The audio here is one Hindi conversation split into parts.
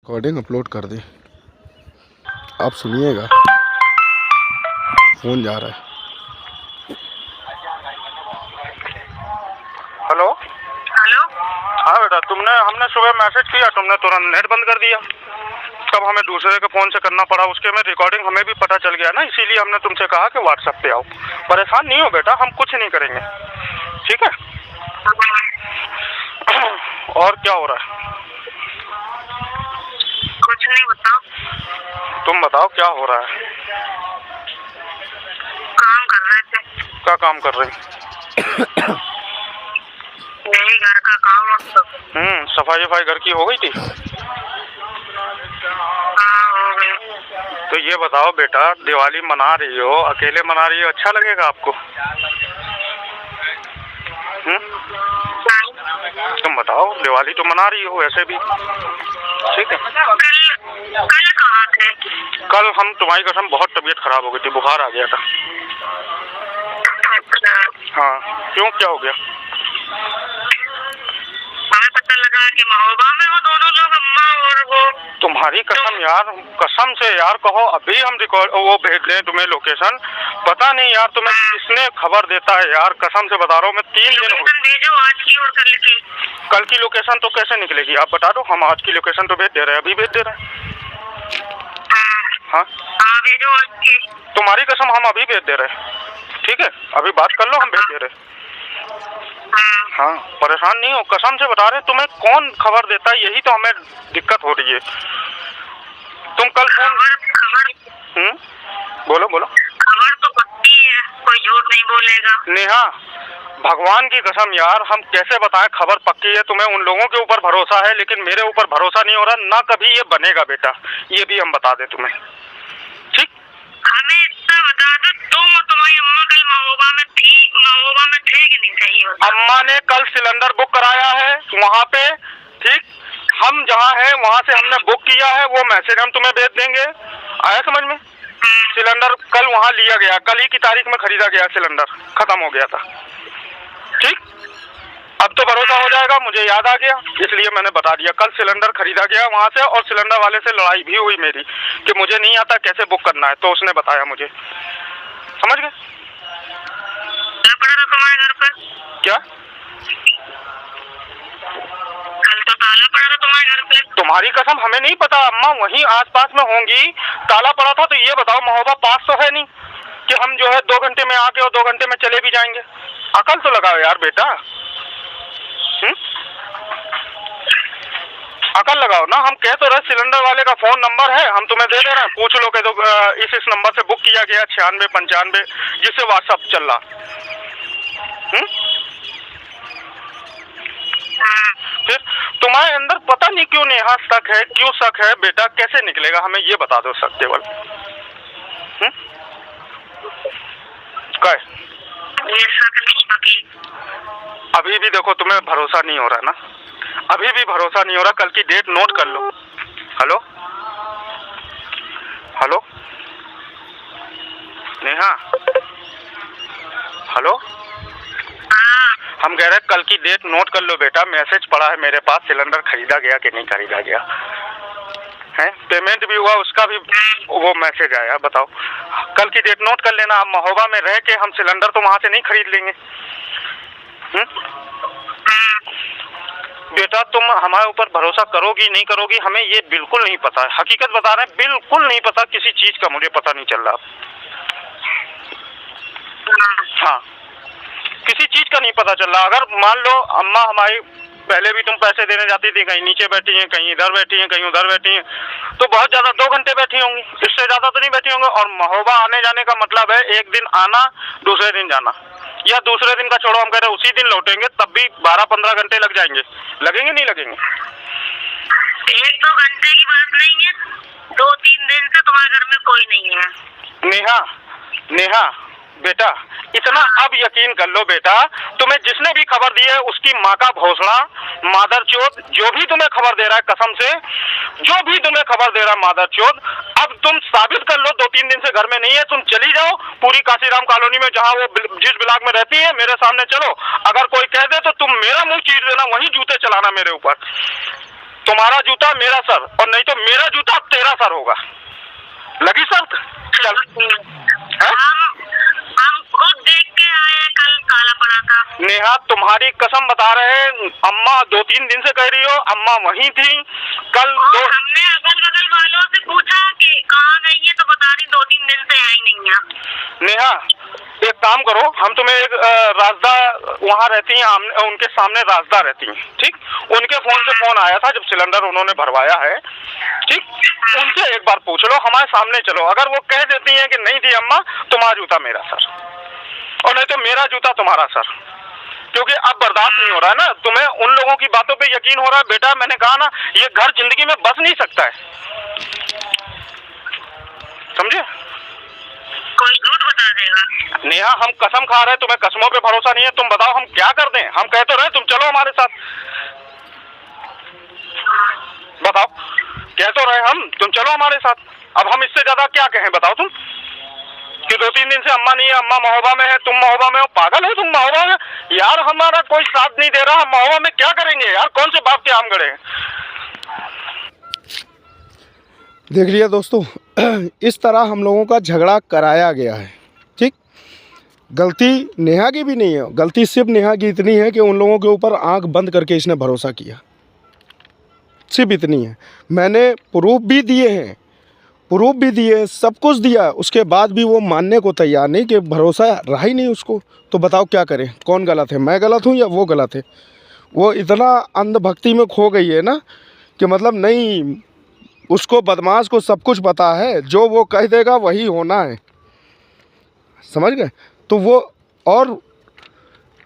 रिकॉर्डिंग अपलोड कर दी। आप सुनिएगा, फोन जा रहा है। Hello hello. हाँ बेटा, हमने सुबह मैसेज किया, तुमने तुरंत नेट बंद कर दिया। तब हमें दूसरे के फ़ोन से करना पड़ा, उसके में रिकॉर्डिंग हमें भी पता चल गया ना, इसीलिए हमने तुमसे कहा कि व्हाट्सएप पे आओ। परेशान नहीं हो बेटा, हम कुछ नहीं करेंगे, ठीक है। और क्या हो रहा है? कुछ नहीं, बताओ। तुम बताओ क्या हो रहा है? काम कर रहे थे। क्या काम कर रही? यही घर का काम। अब तो सफाई घर की हो गई थी? हाँ, हो गई। तो ये बताओ बेटा, दिवाली मना रही हो, अकेले मना रही हो, अच्छा लगेगा आपको? तुम बताओ, दिवाली तो मना रही हो वैसे भी, ठीक है। कल कहाँ थे? कल हम, तुम्हारी कसम, बहुत तबीयत खराब हो गई थी, बुखार आ गया था। अच्छा। हाँ, क्यों, क्या हो गया? हमें पता लगा कि महोबा में वो दोनों लोग, अम्मा और वो। तुम्हारी कसम यार, कसम से यार, कहो अभी हम रिकॉर्ड वो भेज दें तुम्हें लोकेशन। पता नहीं यार तुम्हें किसने खबर देता है यार, कसम से बता रहा हूँ मैं। 3 दिन हो लोकेशन भेजो आज की और कल की। कल की लोकेशन तो कैसे निकलेगी आप बता दो। हम आज की लोकेशन तो भेज दे रहे हैं, अभी भेज दे रहे हैं। हाँ भेजो आज की। तुम्हारी कसम हम अभी भेज दे रहे हैं, ठीक है। अभी बात कर लो, हम भेज दे रहे हैं। हाँ, परेशान नहीं हो, कसम से बता रहे, तुम्हें कौन खबर देता है, यही तो हमें दिक्कत हो रही है। तुम कल फोन बोलो बोलो। खबर तो पक्की है, कोई झूठ नहीं बोलेगा। नेहा, भगवान की कसम यार, हम कैसे बताएं खबर पक्की है। तुम्हें उन लोगों के ऊपर भरोसा है, लेकिन मेरे ऊपर भरोसा नहीं हो रहा, ना कभी ये बनेगा बेटा, ये भी हम बता दें तुम्हें, ठीक। हमें इतना बता दो, तुम और तुम्हारी अम्मा कल महोबा में थे कि नहीं? सही होता। अम्मा ने कल सिलेंडर बुक कराया है वहाँ पे, ठीक। हम जहाँ है वहाँ से हमने बुक किया है, वो मैसेज हम तुम्हें भेज देंगे, आया समझ में। सिलेंडर कल वहाँ लिया गया, कल ही की तारीख में खरीदा गया सिलेंडर, खत्म हो गया था, ठीक। अब तो भरोसा हो जाएगा, मुझे याद आ गया, इसलिए मैंने बता दिया। कल सिलेंडर खरीदा गया वहाँ से, और सिलेंडर वाले से लड़ाई भी हुई मेरी कि मुझे नहीं आता कैसे बुक करना है, तो उसने बताया मुझे, समझ गए। पड़ा था तुम्हारे घर पर? क्या? कल तो ताला पड़ा था तुम्हारे घर पे। तुम्हारी कसम हमें नहीं पता, अम्मा वहीं आसपास में होंगी, ताला पड़ा था। तो ये बताओ, महोबा पास तो है नहीं कि हम जो है 2 घंटे में आके और 2 घंटे में चले भी जाएंगे। अकल तो लगाओ यार बेटा, अकल लगाओ ना। हम कह तो रहे, सिलेंडर वाले का फोन नंबर है, हम तुम्हें दे रहे हैं, पूछ लो कि तो इस नंबर से बुक किया गया 9695, जिससे व्हाट्सएप चल रहा। फिर तुम्हारे अंदर पता नहीं क्यों नेहा शक है, क्यों शक है बेटा, कैसे निकलेगा हमें ये बता दो शक केवल। अभी भी देखो तुम्हें भरोसा नहीं हो रहा ना, अभी भी भरोसा नहीं हो रहा। कल की डेट नोट कर लो। Hello hello Neha, hello. हम कह रहे हैं कल की डेट नोट कर लो बेटा, मैसेज पड़ा है मेरे पास, सिलेंडर खरीदा गया कि नहीं खरीदा गया है, पेमेंट भी हुआ, उसका भी वो मैसेज आया। बताओ, कल की डेट नोट कर लेना। आप महोबा में रह के हम सिलेंडर तो वहां से नहीं खरीद लेंगे। बेटा तुम हमारे ऊपर भरोसा करोगी नहीं करोगी हमें ये बिल्कुल नहीं पता है, हकीकत बता रहे हैं, बिल्कुल नहीं पता, किसी चीज का मुझे पता नहीं चल रहा। हाँ, किसी चीज का नहीं पता चल रहा। अगर मान लो अम्मा हमारी, पहले भी तुम पैसे देने जाती थी, कहीं नीचे बैठी हैं, कहीं इधर बैठी हैं, कहीं उधर बैठी हैं, तो बहुत ज्यादा 2 घंटे बैठी होंगी, इससे ज्यादा तो नहीं बैठी होंगी। और महोबा आने जाने का मतलब है एक दिन आना, दूसरे दिन जाना, या दूसरे दिन का छोड़ो, हम कह रहे उसी दिन लौटेंगे, तब भी 12-15 घंटे लग जाएंगे। लगेंगे नहीं लगेंगे? 1-2 घंटे की बात नहीं है, 2-3 दिन से तुम्हारे घर में कोई नहीं है। नेहा, नेहा बेटा, इतना अब यकीन कर लो बेटा, तुम्हें जिसने भी खबर दी है उसकी माँ का भोसड़ा, मादरचोद, जो भी तुम्हें खबर दे रहा है, कसम से जो भी तुम्हें खबर दे रहा है मादरचोद, अब तुम साबित कर लो 2-3 दिन से घर में नहीं है, तुम चली जाओ पूरी काशीराम कॉलोनी में, जहाँ वो जिस ब्लॉक में रहती है, मेरे सामने चलो। अगर कोई कह दे तो तुम मेरा मुंह चीर देना, वहीं जूते चलाना मेरे ऊपर, तुम्हारा जूता मेरा सर, और नहीं तो मेरा जूता तेरा सर होगा। लगी शर्त? चल। हम खुद देख के आए हैं, कल काला पड़ा था। नेहा तुम्हारी कसम बता रहे हैं, अम्मा 2-3 दिन से कह रही हो, अम्मा वहीं थी कल। हमने अगल बगल वालों से पूछा कि कहाँ गई है, तो बता रही 2-3 दिन से आई नहीं है। नेहा एक काम करो, हम तुम्हें एक राजदा वहाँ रहती हैं, उनके सामने राजदा रहती हैं, ठीक, उनके फोन से फोन आया था जब सिलेंडर उन्होंने भरवाया है, ठीक, उनसे एक बार पूछ लो, हमारे सामने चलो। अगर वो कह देती हैं कि नहीं थी अम्मा, तुम्हारा जूता मेरा सर, और नहीं तो मेरा जूता तुम्हारा सर। क्योंकि अब बर्दाश्त नहीं हो रहा है ना, तुम्हें उन लोगों की बातों पे यकीन हो रहा है। बेटा मैंने कहा ना, ये घर जिंदगी में बस नहीं सकता है, समझे? कोई झूठ बता देगा। नेहा हम कसम खा रहे हैं, तुम्हें कसमों पे भरोसा नहीं है। तुम बताओ हम क्या कर दें? हम कह तो रहे तुम चलो हमारे साथ, बताओ, कह तो रहे हम तुम चलो हमारे साथ। अब हम इससे ज्यादा क्या कहें बताओ तुम, कि 2-3 दिन से अम्मा नहीं है, अम्मा महोबा में है, तुम महोबा में हो। पागल हो तुम महोबा में? यार हमारा कोई साथ नहीं दे रहा, हम महोबा में क्या करेंगे यार? कौन से बाप के आम गड़े हैं? देख लिया दोस्तों, इस तरह हम लोगों का झगड़ा कराया गया है, ठीक। गलती नेहा की भी नहीं है, गलती सिर्फ नेहा की इतनी है कि उन लोगों के ऊपर आंख बंद करके इसने भरोसा किया, सिर्फ इतनी है। मैंने प्रूफ भी दिए हैं, प्रूफ भी दिए, सब कुछ दिया, उसके बाद भी वो मानने को तैयार नहीं, कि भरोसा रहा ही नहीं उसको। तो बताओ क्या करें, कौन गलत है, मैं गलत हूँ या वो गलत है? वो इतना अंधभक्ति में खो गई है ना, कि मतलब नहीं, उसको बदमाश को सब कुछ पता है, जो वो कह देगा वही होना है, समझ गए? तो वो, और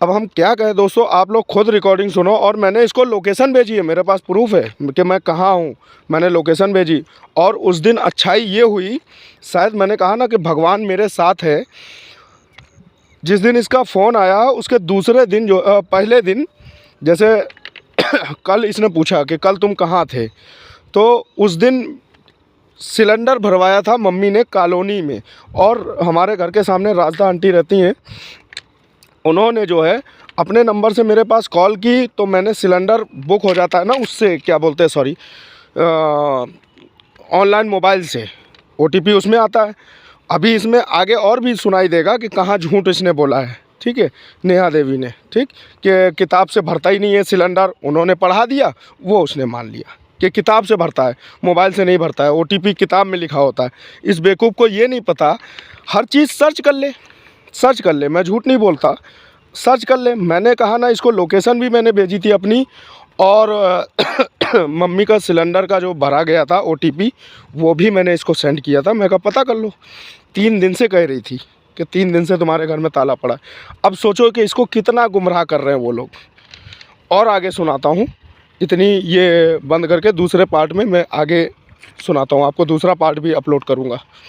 अब हम क्या कहें दोस्तों, आप लोग खुद रिकॉर्डिंग सुनो। और मैंने इसको लोकेशन भेजी है, मेरे पास प्रूफ है कि मैं कहाँ हूँ, मैंने लोकेशन भेजी। और उस दिन अच्छाई ये हुई, शायद मैंने कहा ना कि भगवान मेरे साथ है, जिस दिन इसका फ़ोन आया उसके दूसरे दिन, जो पहले दिन, जैसे कल इसने पूछा कि कल तुम कहाँ थे, तो उस दिन सिलेंडर भरवाया था मम्मी ने कॉलोनी में, और हमारे घर के सामने राजदा आंटी रहती हैं, उन्होंने जो है अपने नंबर से मेरे पास कॉल की, तो मैंने सिलेंडर बुक हो जाता है ना उससे, क्या बोलते हैं, सॉरी, ऑनलाइन मोबाइल से OTP उसमें आता है। अभी इसमें आगे और भी सुनाई देगा कि कहाँ झूठ इसने बोला है, ठीक है, नेहा देवी ने, ठीक, कि किताब से भरता ही नहीं है सिलेंडर, उन्होंने पढ़ा दिया, वो उसने मान लिया कि किताब से भरता है, मोबाइल से नहीं भरता है, OTP किताब में लिखा होता है। इस बेवकूफ़ को ये नहीं पता, हर चीज़ सर्च कर ले, सर्च कर ले, मैं झूठ नहीं बोलता, सर्च कर ले। मैंने कहा ना, इसको लोकेशन भी मैंने भेजी थी अपनी, और मम्मी का सिलेंडर का जो भरा गया था OTP, वो भी मैंने इसको सेंड किया था। मैं कहा पता कर लो, 3 दिन से कह रही थी कि 3 दिन से तुम्हारे घर में ताला पड़ा है। अब सोचो कि इसको कितना गुमराह कर रहे हैं वो लोग। और आगे सुनाता हूँ, इतनी ये बंद करके दूसरे पार्ट में मैं आगे सुनाता हूँ आपको, दूसरा पार्ट भी अपलोड करूँगा।